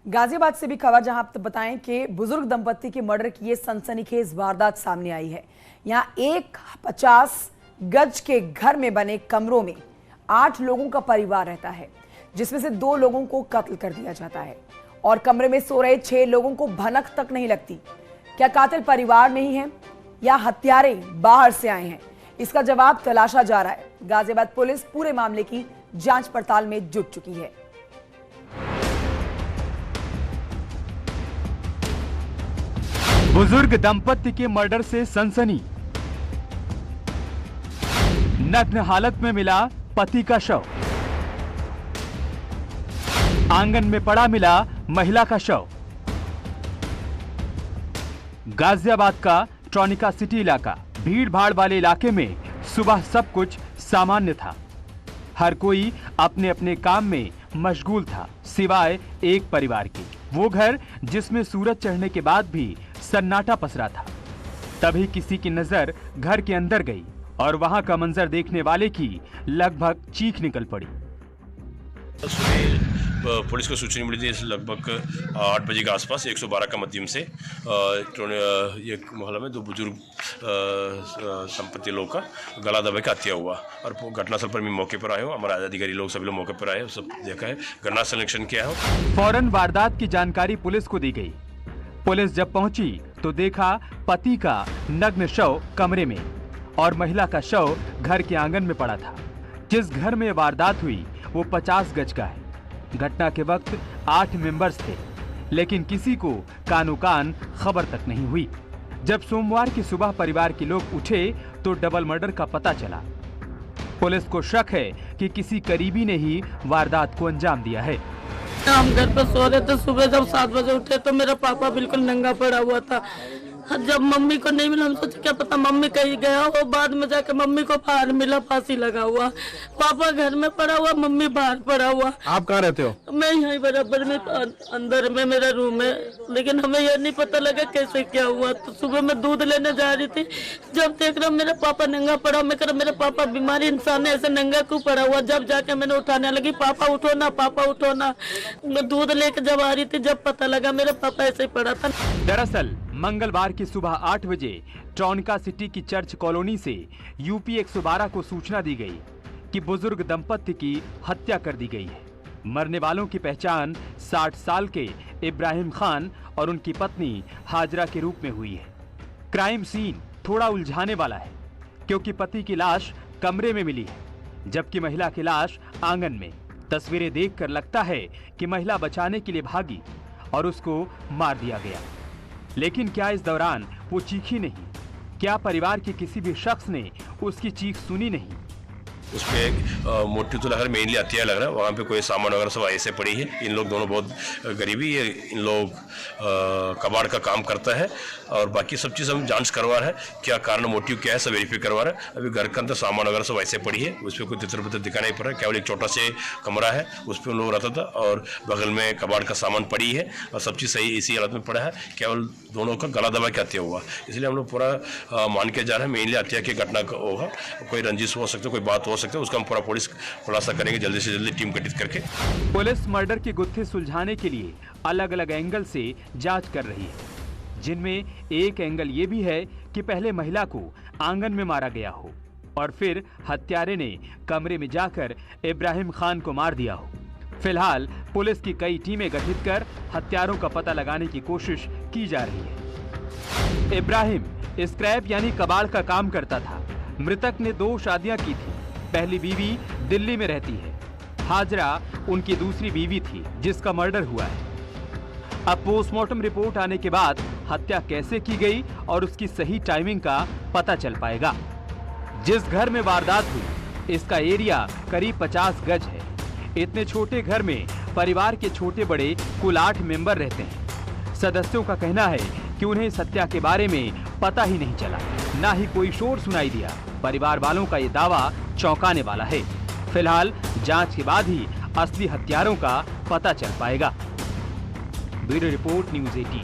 गाजियाबाद से भी खबर, जहां आप बताएं कि बुजुर्ग दंपत्ति की मर्डर की ये सनसनीखेज वारदात सामने आई है। यहां एक 50 गज के घर में बने कमरों में 8 लोगों का परिवार रहता है, जिसमें से 2 लोगों को कत्ल कर दिया जाता है और कमरे में सो रहे 6 लोगों को भनक तक नहीं लगती। क्या कातिल परिवार में ही है या हत्यारे बाहर से आए हैं, इसका जवाब तलाशा जा रहा है। गाजियाबाद पुलिस पूरे मामले की जांच पड़ताल में जुट चुकी है। बुजुर्ग दंपत्ति के मर्डर से सनसनी। नग्न हालत में मिला पति का शव। आंगन में पड़ा मिला महिला का शव। गाजियाबाद का ट्रॉनिका सिटी इलाका, भीड़ भाड़ वाले इलाके में सुबह सब कुछ सामान्य था। हर कोई अपने अपने काम में मशगूल था, सिवाय एक परिवार के। वो घर जिसमें सूरज चढ़ने के बाद भी सन्नाटा पसरा था। तभी किसी की नजर घर के अंदर गई और वहां का मंजर देखने वाले की लगभग चीख निकल पड़ी। पुलिस को सूचना मिली थी लगभग 8 बजे के आसपास 112 का माध्यम से ये मोहल्ला में 2 बुजुर्ग संपत्ति लोग का गला दबा के हत्या हुआ और घटनास्थल पर भी मौके पर आए हो। हमारे अधिकारी लोग सभी लोग मौके पर आए, सब देखा है, घटनास्थल निरीक्षण किया है। फौरन वारदात की जानकारी पुलिस को दी गई। पुलिस जब पहुंची तो देखा पति का नग्न शव कमरे में और महिला का शव घर के आंगन में पड़ा था। जिस घर में वारदात हुई वो 50 गज का है। घटना के वक्त 8 मेंबर्स थे, लेकिन किसी को कानो कान खबर तक नहीं हुई। जब सोमवार की सुबह परिवार के लोग उठे तो डबल मर्डर का पता चला। पुलिस को शक है कि किसी करीबी ने ही वारदात को अंजाम दिया है। हम घर पर सो रहे थे, सुबह जब 7 बजे उठे तो मेरा पापा बिल्कुल नंगा पड़ा हुआ था। जब मम्मी को नहीं मिला, हम सोचे क्या पता मम्मी कहीं गया हो। बाद में जाकर मम्मी को बाहर मिला, फांसी लगा हुआ। पापा घर में पड़ा हुआ, मम्मी बाहर पड़ा हुआ। आप कहाँ रहते हो? मैं यहीं बराबर में अंदर में मेरा रूम है, लेकिन हमें यह नहीं पता लगा कैसे क्या हुआ। तो सुबह मैं दूध लेने जा रही थी, जब देख रहा मेरा पापा नंगा पड़ा। मैं कह रहा मेरा पापा बीमारी इंसान है, ऐसे नंगा क्यों पड़ा हुआ। जब जाके मैंने उठाने लगी, पापा उठो ना, पापा उठो ना। मैं दूध लेके जब आ रही थी, जब पता लगा मेरा पापा ऐसे ही पड़ा था। दरअसल मंगलवार की सुबह 8 बजे ट्रॉनिका सिटी की चर्च कॉलोनी से यूपी 112 को सूचना दी गई कि बुजुर्ग दंपत्ति की हत्या कर दी गई है। मरने वालों की पहचान 60 साल के इब्राहिम खान और उनकी पत्नी हाजरा के रूप में हुई है। क्राइम सीन थोड़ा उलझाने वाला है, क्योंकि पति की लाश कमरे में मिली है, जबकि महिला की लाश आंगन में। तस्वीरें देखकर लगता है कि महिला बचाने के लिए भागी और उसको मार दिया गया। लेकिन क्या इस दौरान वो चीखी नहीं? क्या परिवार के किसी भी शख्स ने उसकी चीख सुनी नहीं? उस पर एक मोटिव तो लग रहा है, मेनली हत्या लग रहा है। वहाँ पे कोई सामान वगैरह सब ऐसे पड़ी है। इन लोग दोनों बहुत गरीबी है, इन लोग कबाड़ का काम करता है और बाकी सब चीज़ हम जांच करवा रहे हैं। क्या कारण मोटिव क्या है सब वेरीफाई करवा रहे हैं। अभी घर के अंदर सामान वगैरह सब ऐसे पड़ी है, उस पर कोई तितर बितर दिखा नहीं पड़ रहा है। केवल एक छोटा से कमरा है, उस पर उन लोग रहता था और बगल में कबाड़ का सामान पड़ी है और सब चीज़ सही इसी हालत में पड़ा है। केवल दोनों का गला दबा के हत्या हुआ, इसलिए हम लोग पूरा मान के जा रहे हैं मेनली हत्या की घटना होगा। कोई रंजिश हो सकता है, कोई बात हो सकता है, उसका हम पूरा पुलिस खुलासा करेंगे जल्दी से जल्दी टीम गठित करके। पुलिस मर्डर के गुत्थे सुलझाने के लिए अलग अलग एंगल से जांच कर रही है, जिनमें एक एंगल ये भी है कि पहले महिला को आंगन में मारा गया हो और फिर हत्यारे ने कमरे में जाकर इब्राहिम खान को मार दिया हो। फिलहाल पुलिस की कई टीमें गठित कर हत्यारों का पता लगाने की कोशिश की जा रही है। इब्राहिम स्क्रैप यानी कबाड़ का काम करता था। मृतक ने 2 शादियां की थी। पहली बीवी दिल्ली में रहती है, हाजरा उनकी दूसरी बीवी थी जिसका मर्डर हुआ है। अब पोस्टमार्टम रिपोर्ट आने के बाद हत्या कैसे की गई और उसकी सही टाइमिंग का पता चल पाएगा। जिस घर में वारदात हुई इसका एरिया करीब 50 गज है। इतने छोटे घर में परिवार के छोटे बड़े कुल 8 मेंबर रहते हैं। सदस्यों का कहना है कि उन्हें इस हत्या के बारे में पता ही नहीं चला, ना ही कोई शोर सुनाई दिया। परिवार वालों का ये दावा चौंकाने वाला है। फिलहाल जांच के बाद ही असली हत्यारों का पता चल पाएगा। Bureau report, news 18।